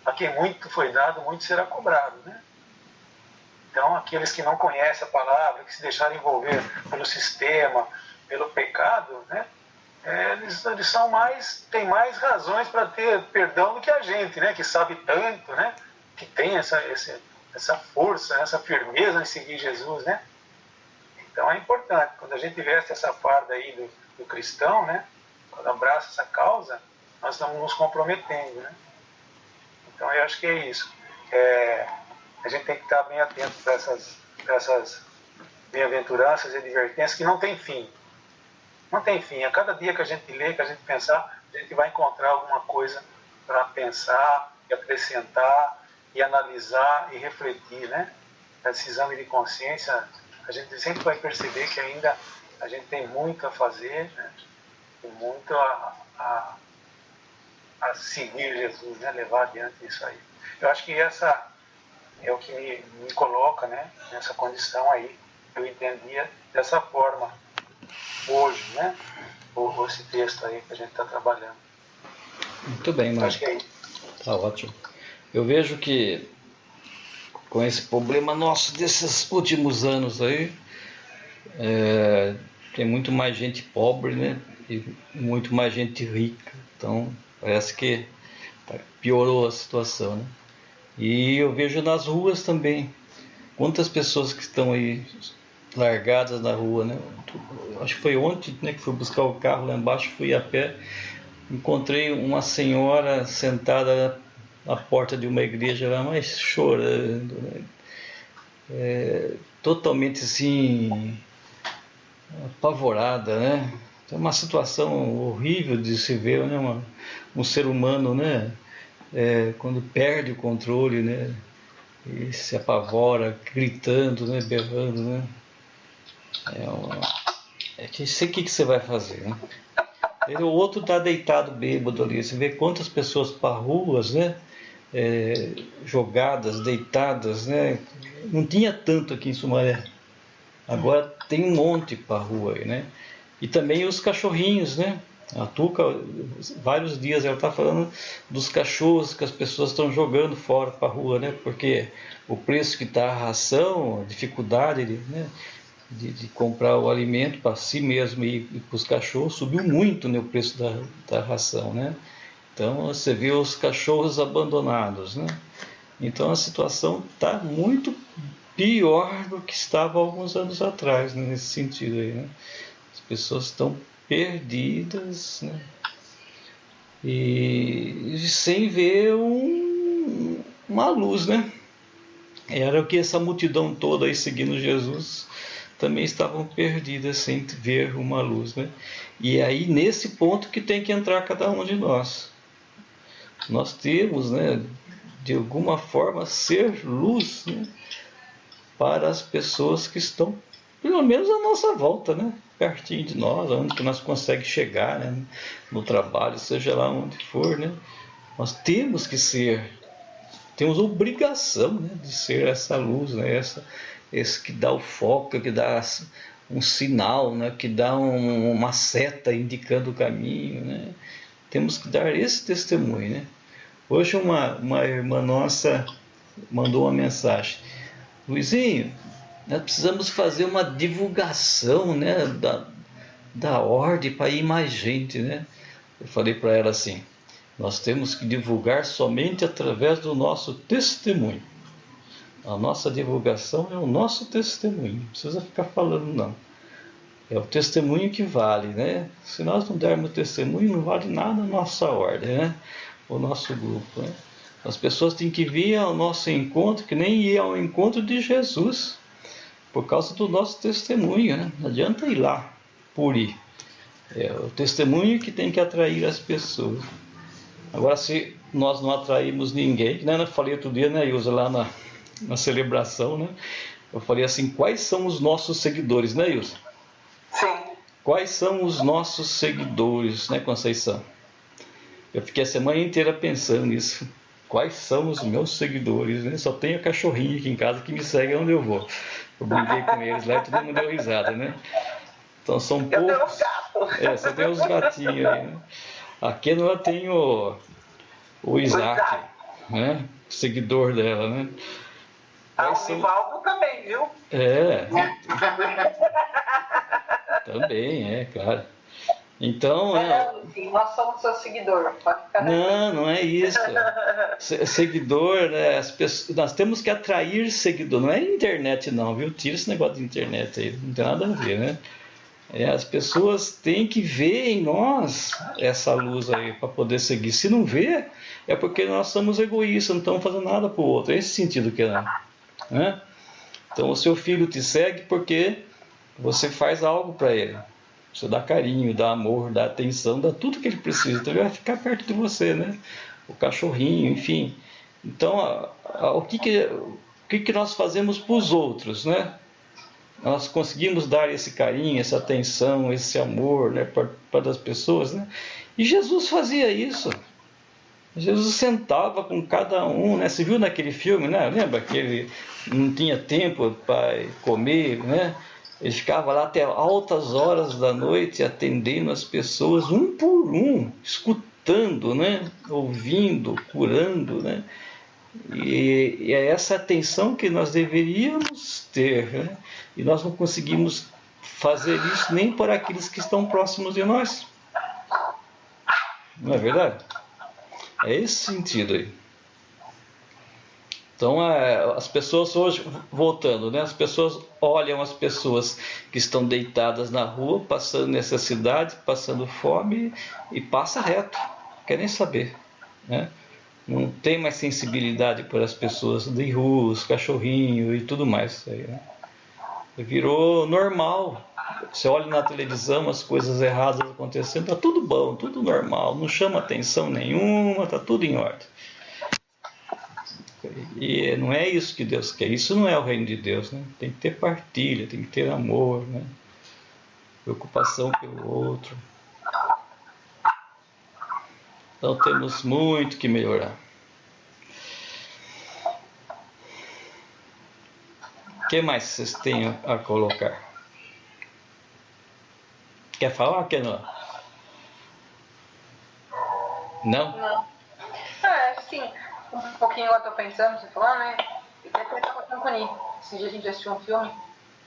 A quem muito foi dado, muito será cobrado, né? Então, aqueles que não conhecem a palavra, que se deixaram envolver pelo sistema, pelo pecado, né? Eles têm mais razões para ter perdão do que a gente, né? Que sabe tanto, né? Que tem essa força, essa firmeza em seguir Jesus, né? Então é importante, quando a gente veste essa farda aí do cristão, né? Quando abraça essa causa, nós estamos nos comprometendo, né? Então eu acho que é isso. A gente tem que estar bem atento para essas bem-aventuranças e advertências que não tem fim. Não tem fim. A cada dia que a gente lê, que a gente pensar, a gente vai encontrar alguma coisa para pensar, e acrescentar, e analisar e refletir, né? Esse exame de consciência, a gente sempre vai perceber que ainda a gente tem muito a fazer, né? Tem muito a seguir Jesus, né? Levar adiante isso aí. Eu acho que essa é o que me coloca, né? Nessa condição aí. Eu entendia dessa forma hoje, né? Esse texto aí que a gente está trabalhando. Muito bem, Marcos. Acho que é isso. Tá ótimo. Eu vejo que com esse problema nosso desses últimos anos aí, tem muito mais gente pobre, né? E muito mais gente rica. Então, parece que piorou a situação, né? E eu vejo nas ruas também. Quantas pessoas que estão aí largadas na rua, né? Acho que foi ontem, né, que fui buscar o carro lá embaixo, fui a pé, encontrei uma senhora sentada na porta de uma igreja lá, mas chorando, né? Totalmente assim, apavorada, né? É uma situação horrível de se ver, né? Um ser humano, né? Quando perde o controle, né? E se apavora, gritando, né? Berrando, né? Que sei o que você vai fazer, né? O outro está deitado bêbado ali. Você vê quantas pessoas parruas, né? Jogadas, deitadas, né? Não tinha tanto aqui em Sumaré. Agora tem um monte para rua aí, né? E também os cachorrinhos, né? A Tuca, vários dias ela está falando dos cachorros que as pessoas estão jogando fora para a rua, né? Porque o preço que está a ração, a dificuldade, né? De comprar o alimento para si mesmo e para os cachorros subiu muito, né, o preço da ração, né? Então você vê os cachorros abandonados, né? Então a situação está muito pior do que estava alguns anos atrás, né, nesse sentido aí, né? As pessoas estão perdidas, né? E sem ver uma luz, né? Era o que essa multidão toda aí seguindo Jesus também estavam perdidas sem ver uma luz, né? E aí nesse ponto que tem que entrar cada um de nós. Nós temos, né, de alguma forma, ser luz, né, para as pessoas que estão, pelo menos, à nossa volta, né, pertinho de nós, onde que nós conseguimos chegar, né, no trabalho, seja lá onde for, né? Nós temos que ser, temos obrigação, né, de ser essa luz, né, esse que dá o foco, que dá um sinal, né, que dá uma seta indicando o caminho, né? Temos que dar esse testemunho, né? Hoje uma irmã nossa mandou uma mensagem: Luizinho, nós precisamos fazer uma divulgação, né, da ordem para ir mais gente, né? Eu falei para ela assim: nós temos que divulgar somente através do nosso testemunho. A nossa divulgação é o nosso testemunho, não precisa ficar falando não. É o testemunho que vale, né? Se nós não dermos testemunho, não vale nada a nossa ordem, né? O nosso grupo, né? As pessoas têm que vir ao nosso encontro, que nem ir ao encontro de Jesus, por causa do nosso testemunho, né? Não adianta ir lá por ir. É o testemunho que tem que atrair as pessoas. Agora, se nós não atraímos ninguém, que nem eu falei outro dia, né, Ilza, lá na celebração, né? Eu falei assim: quais são os nossos seguidores, né, Ilza? Sim. Quais são os nossos seguidores, né, Conceição? Eu fiquei a semana inteira pensando nisso. Quais são os meus seguidores, né? Só tenho cachorrinho aqui em casa que me segue onde eu vou. Eu brinquei com eles lá e todo mundo deu risada, né? Então são poucos. Eu tenho os gatos. Você tem os gatinhos aí, né? Aqui ela tem o Isaac, né? Seguidor dela, né? O Ivaldo também, viu? Também, claro. Então, sim, nós somos seu seguidor. Pode ficar não é isso. Seguidor, né, nós temos que atrair seguidor. Não é internet não, viu? Tira esse negócio de internet aí, não tem nada a ver, né? As pessoas têm que ver em nós essa luz aí para poder seguir. Se não vê, é porque nós somos egoístas, não estamos fazendo nada para o outro. É esse sentido que é, né? Então o seu filho te segue porque você faz algo para ele. Você dá carinho, dá amor, dá atenção, dá tudo que ele precisa. Então ele vai ficar perto de você, né? O cachorrinho, enfim. Então, o que nós fazemos para os outros, né? Nós conseguimos dar esse carinho, essa atenção, esse amor, né, para as pessoas, né? E Jesus fazia isso. Jesus sentava com cada um, né? Você viu naquele filme, né? Lembra que ele não tinha tempo para comer, né? Ele ficava lá até altas horas da noite atendendo as pessoas, um por um, escutando, né? Ouvindo, curando, né? E é essa atenção que nós deveríamos ter, né? E nós não conseguimos fazer isso nem por aqueles que estão próximos de nós. Não é verdade? É esse sentido aí. Então, as pessoas hoje, voltando, né? As pessoas olham as pessoas que estão deitadas na rua, passando necessidade, passando fome, e passa reto, não quer nem saber, né? Não tem mais sensibilidade por as pessoas de rua, os cachorrinhos e tudo mais. Aí, né? Virou normal. Você olha na televisão as coisas erradas acontecendo, tá tudo bom, tudo normal, não chama atenção nenhuma, tá tudo em ordem. E não é isso que Deus quer, isso não é o reino de Deus, né? Tem que ter partilha, tem que ter amor, né? Preocupação pelo outro. Então temos muito que melhorar. O que mais vocês têm a colocar? Quer falar, Kenan? Não? Não. Sim, um pouquinho eu tô pensando, você falando, né? Eu até estava com o Cuni. Esse dia a gente assistiu um filme,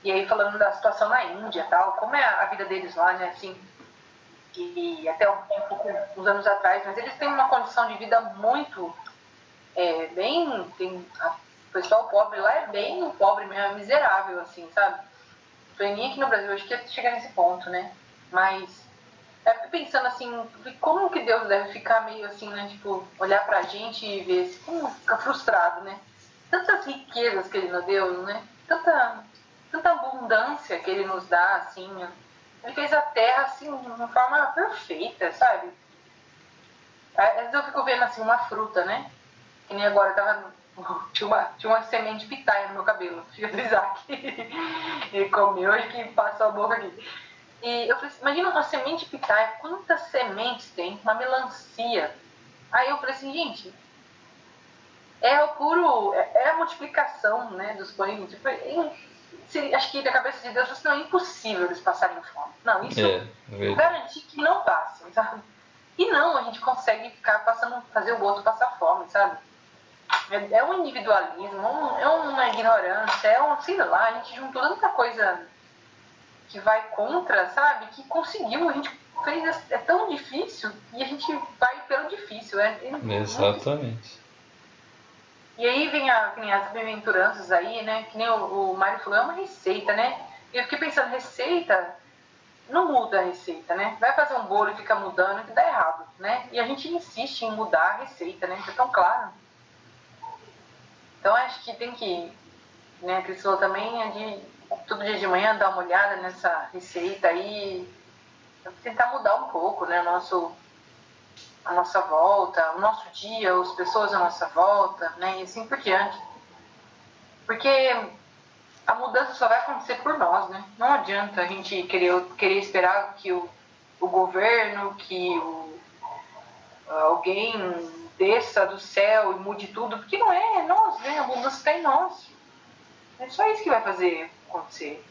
e aí falando da situação na Índia e tal, como é a vida deles lá, né? Assim, e até uns anos atrás, mas eles têm uma condição de vida muito, o pessoal pobre lá é bem pobre mesmo, é miserável, assim, sabe? Nem aqui no Brasil, acho que ia chegar nesse ponto, né? Mas eu fico pensando assim, como que Deus deve ficar meio assim, né? Tipo, olhar pra gente e ver assim, como fica frustrado, né? Tantas riquezas que ele nos deu, né? tanta abundância que ele nos dá, assim. Ele fez a terra, assim, de uma forma perfeita, sabe? Às vezes eu fico vendo, assim, uma fruta, né? Que nem agora, tinha uma semente de pitaia no meu cabelo, filho do Isaac. Ele comeu e que passou a boca aqui. E eu falei assim, imagina uma semente de pitaia, quantas sementes tem? Uma melancia. Aí eu falei assim, gente, é a multiplicação, né, dos pães. Tipo, acho que na cabeça de Deus, assim, não é impossível eles passarem fome. Não, isso eu garanti que não passem, sabe? E não, a gente consegue fazer o outro passar fome, sabe? É um individualismo, é uma ignorância, sei lá, a gente juntou tanta coisa que vai contra, sabe? Que conseguiu, a gente fez, é tão difícil e a gente vai pelo difícil. Exatamente. E aí vem as bem-aventuranças aí, né? Que nem o Mário falou, é uma receita, né? E eu fiquei pensando, receita não muda a receita, né? Vai fazer um bolo e fica mudando, que dá errado, né? E a gente insiste em mudar a receita, né? É tão claro. Então acho que tem que, né? A Cris falou também, todo dia de manhã dar uma olhada nessa receita aí, tentar mudar um pouco, né? A nossa volta, o nosso dia, as pessoas à nossa volta, né? E assim por diante. Porque a mudança só vai acontecer por nós, né? Não adianta a gente querer esperar que o governo, que alguém desça do céu e mude tudo, porque não é nós, né? A mudança está em nós. É só isso que vai fazer acontecer.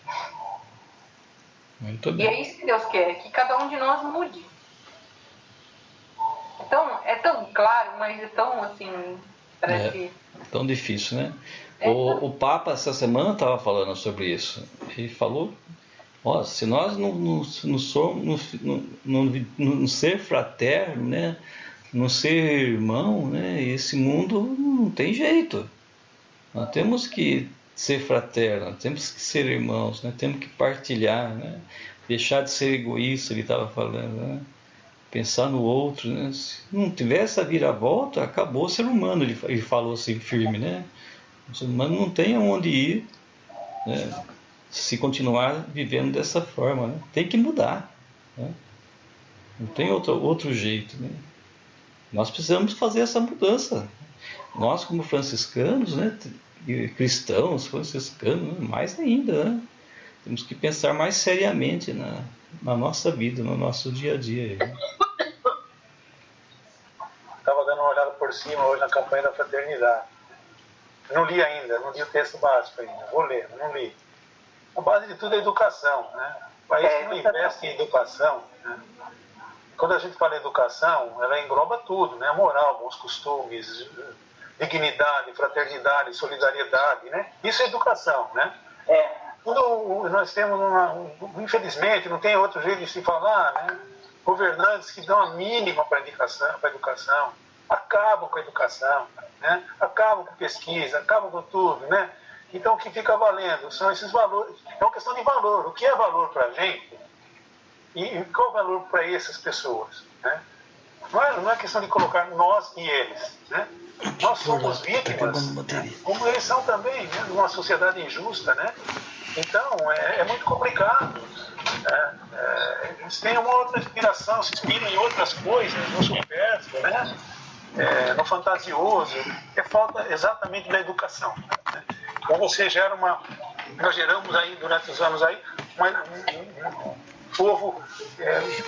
Muito bem. E é isso que Deus quer, que cada um de nós mude. Então, é tão claro, mas é tão assim, parece... tão difícil, né? O Papa essa semana estava falando sobre isso. Ele falou, se nós não somos, não ser fraterno, né? Não ser irmão, né? Esse mundo não tem jeito. Nós temos que ser fraternos, temos que ser irmãos, né? Temos que partilhar, né? Deixar de ser egoísta, ele estava falando, né? Pensar no outro, né? Se não tivesse a viravolta, acabou o ser humano, ele falou assim firme, né? O ser humano não tem aonde ir, né? Se continuar vivendo dessa forma, né? Tem que mudar, né? Não tem outro jeito, né? Nós precisamos fazer essa mudança. Nós, como franciscanos, né? Cristãos, franciscanos, mais ainda, né? Temos que pensar mais seriamente na nossa vida, no nosso dia a dia. Estava dando uma olhada por cima hoje na campanha da fraternidade. Não li ainda, não li o texto básico ainda. Vou ler, não li. A base de tudo é educação, né? O país que não investe em educação, né? Quando a gente fala em educação, ela engloba tudo, né? Moral, bons costumes, dignidade, fraternidade, solidariedade, né? Isso é educação, né? Quando nós temos infelizmente, não tem outro jeito de se falar, né? Governantes que dão a mínima para a educação, acabam com a educação, né? Acabam com pesquisa, acabam com tudo, né? Então o que fica valendo são esses valores, é uma questão de valor, o que é valor para a gente e qual é o valor para essas pessoas, né? Não é questão de colocar nós e eles, né? Nós somos vítimas, como eles são também, né? Numa sociedade injusta, né? Então é muito complicado. Eles têm uma outra inspiração, se inspiram em outras coisas, no supérfluo, né? No fantasioso, é falta exatamente da educação, né? Então nós geramos aí durante os anos aí um povo,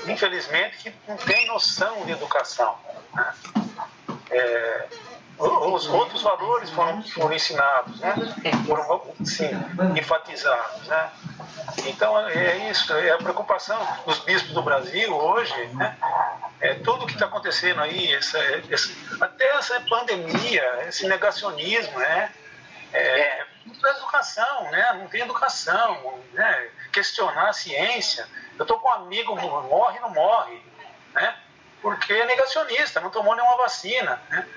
infelizmente, que não tem noção de educação, né? Os outros valores foram ensinados, né? Foram, sim, enfatizados, né? Então é isso, é a preocupação dos bispos do Brasil hoje, né? Tudo que está acontecendo aí, até essa pandemia, esse negacionismo, né? Não tem educação, né? Não tem educação, né? Questionar a ciência. Eu estou com um amigo, morre ou não morre, né? Porque é negacionista, não tomou nenhuma vacina, né?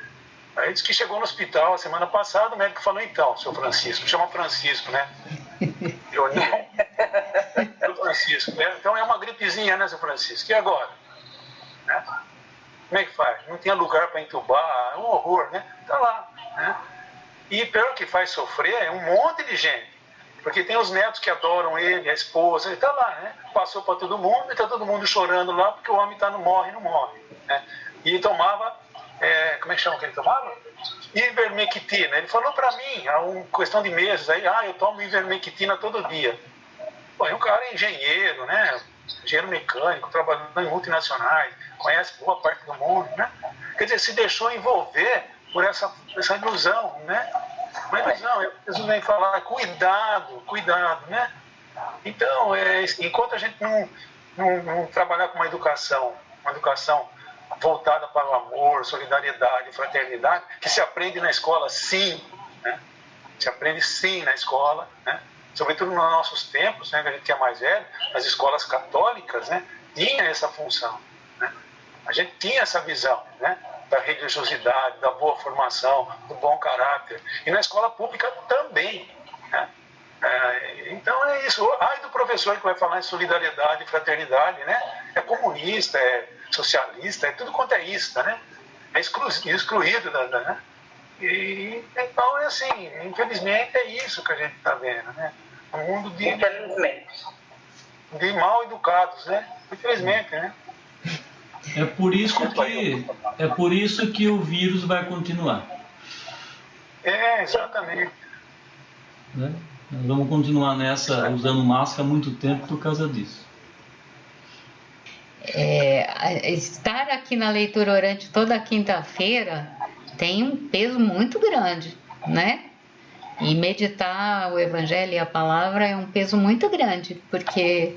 Aí disse que chegou no hospital a semana passada, o médico falou, então, seu Francisco, chama Francisco, né? Seu Francisco, então é uma gripezinha, né, seu Francisco? E agora? Né? Como é que faz? Não tinha lugar para entubar, é um horror, né? Tá lá, né? E pior que faz sofrer é um monte de gente. Porque tem os netos que adoram ele, a esposa, ele está lá, né? Passou para todo mundo e está todo mundo chorando lá porque o homem está no morre, não morre. Né? E ele tomava, como é que chama que ele tomava? Ivermectina. Ele falou para mim, há uma questão de meses, aí, eu tomo ivermectina todo dia. Pô, e o cara é engenheiro, né? Engenheiro mecânico, trabalhando em multinacionais, conhece boa parte do mundo, né? Quer dizer, se deixou envolver por essa ilusão, né? Uma ilusão, Jesus vem falar, cuidado, né? Então, enquanto a gente não trabalhar com uma educação voltada para o amor, solidariedade, fraternidade, que se aprende na escola, sim, né? Se aprende sim na escola, né? Sobretudo nos nossos tempos, né, que a gente é mais velho, as escolas católicas, né, tinha essa função, né? A gente tinha essa visão, né, da religiosidade, da boa formação, do bom caráter, e na escola pública também, né? Então é isso. Ai do professor que vai falar em solidariedade e fraternidade, né? É comunista, é socialista, é tudo quanto é isso, né? É excluído né? E então é assim, infelizmente é isso que a gente está vendo, né? Um mundo de mal educados, né? Infelizmente, né? É por isso que o vírus vai continuar. Exatamente. Né? Nós vamos continuar nessa, usando máscara há muito tempo por causa disso. Estar aqui na leitura orante toda quinta-feira tem um peso muito grande, né? E meditar o Evangelho e a Palavra é um peso muito grande, porque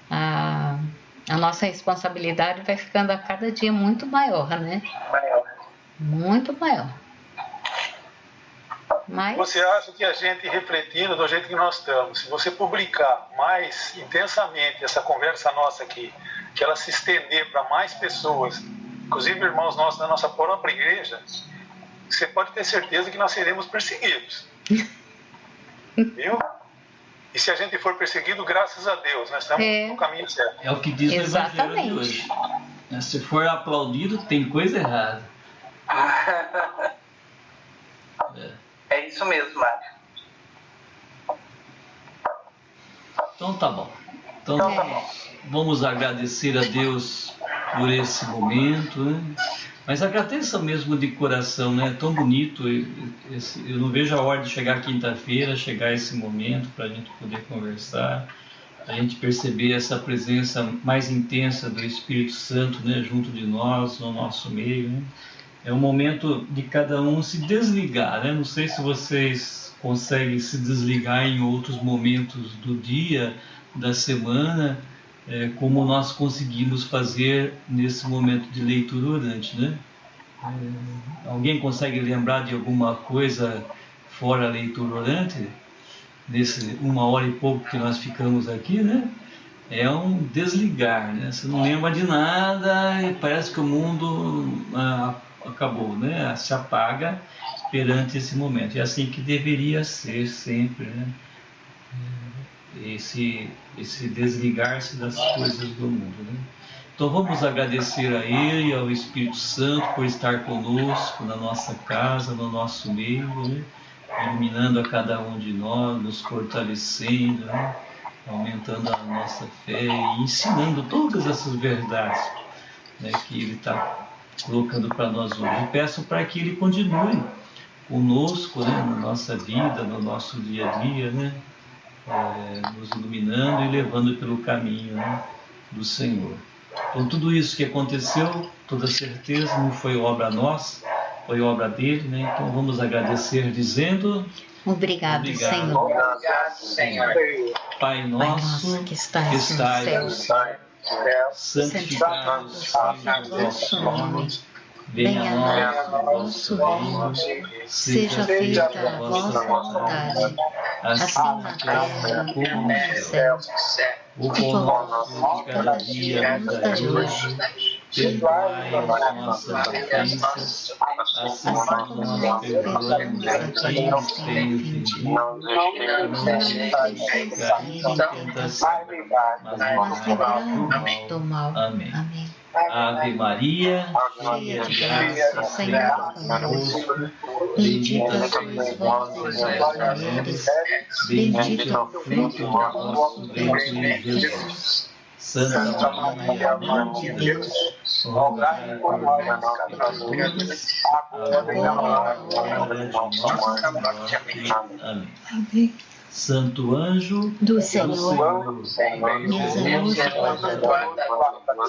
a nossa responsabilidade vai ficando a cada dia muito maior, né? Muito maior. Mas... Você acha que a gente, refletindo do jeito que nós estamos, se você publicar mais intensamente essa conversa nossa aqui, que ela se estender para mais pessoas, inclusive irmãos nossos da nossa própria igreja, você pode ter certeza que nós seremos perseguidos. Viu? E se a gente for perseguido, graças a Deus, nós estamos no caminho certo. É o que diz o Evangelho de hoje. Se for aplaudido, tem coisa errada. É isso mesmo, Mário. Então tá bom. Vamos agradecer a Deus por esse momento, né? Mas agradeça mesmo de coração, né? É tão bonito. Eu não vejo a hora de chegar quinta-feira, chegar esse momento para a gente poder conversar, a gente perceber essa presença mais intensa do Espírito Santo, né? Junto de nós, no nosso meio, né? É um momento de cada um se desligar, né? Não sei se vocês conseguem se desligar em outros momentos do dia, da semana, como nós conseguimos fazer nesse momento de leitura orante, né? Alguém consegue lembrar de alguma coisa fora a leitura orante? Nesse 1h e pouco que nós ficamos aqui, né? É um desligar, né? Você não lembra de nada e parece que o mundo acabou, né? Se apaga perante esse momento. É assim que deveria ser sempre, né? Esse desligar-se das coisas do mundo, né? Então vamos agradecer a Ele e ao Espírito Santo por estar conosco na nossa casa, no nosso meio, né? Iluminando a cada um de nós, nos fortalecendo, né? Aumentando a nossa fé e ensinando todas essas verdades, né, que Ele está colocando para nós hoje. E peço para que Ele continue conosco, né, na nossa vida, no nosso dia a dia, né? Nos iluminando e levando pelo caminho, né, do Senhor. Então tudo isso que aconteceu, toda certeza, não foi obra nossa, foi obra dele, né? Então vamos agradecer dizendo: Obrigado, Senhor. Obrigado, Senhor. Pai nosso que estás no céu, santificado seja o vosso nome. Venha a nós o vosso reino, seja feita a vossa vontade, assim na terra como no céu. O pão nosso de cada dia nos dai hoje, perdoai as nossas ofensas, assim como nós perdoamos a quem nos tem ofendido. Não nos deixeis cair em tentação, mas livrai-nos do mal. Amém. Ave Maria, cheia de graça, o Senhor é convosco. Bendita sois vós entre as mulheres, bendito é o fruto do vosso ventre, Jesus. Santa Maria, Mãe de Deus, rogai por nós, pecadores, agora e na hora de nossa morte. Amém. Santo anjo do Senhor, meu guarda,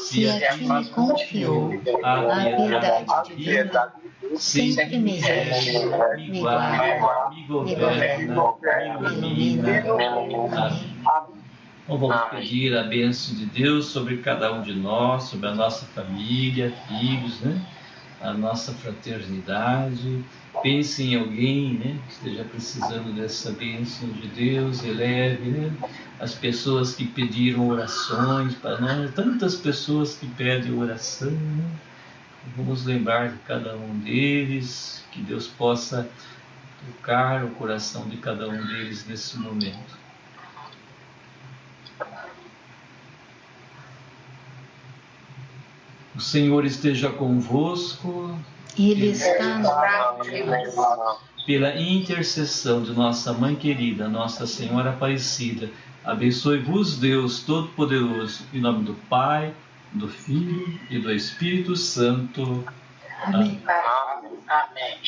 se a ti me confiou a piedade divina, sempre me rege, me guarda, me governa, me ilumina. Amém. Então vamos pedir a bênção de Deus sobre cada um de nós, sobre a nossa família, filhos, né? A nossa fraternidade. Pense em alguém, né, que esteja precisando dessa bênção de Deus, eleve, né, as pessoas que pediram orações para nós, tantas pessoas que pedem oração, né? Vamos lembrar de cada um deles, que Deus possa tocar o coração de cada um deles nesse momento. O Senhor esteja convosco. Ele está no Pela intercessão de nossa Mãe querida, Nossa Senhora Aparecida, abençoe-vos Deus Todo-Poderoso, em nome do Pai, do Filho e do Espírito Santo. Amém. Amém.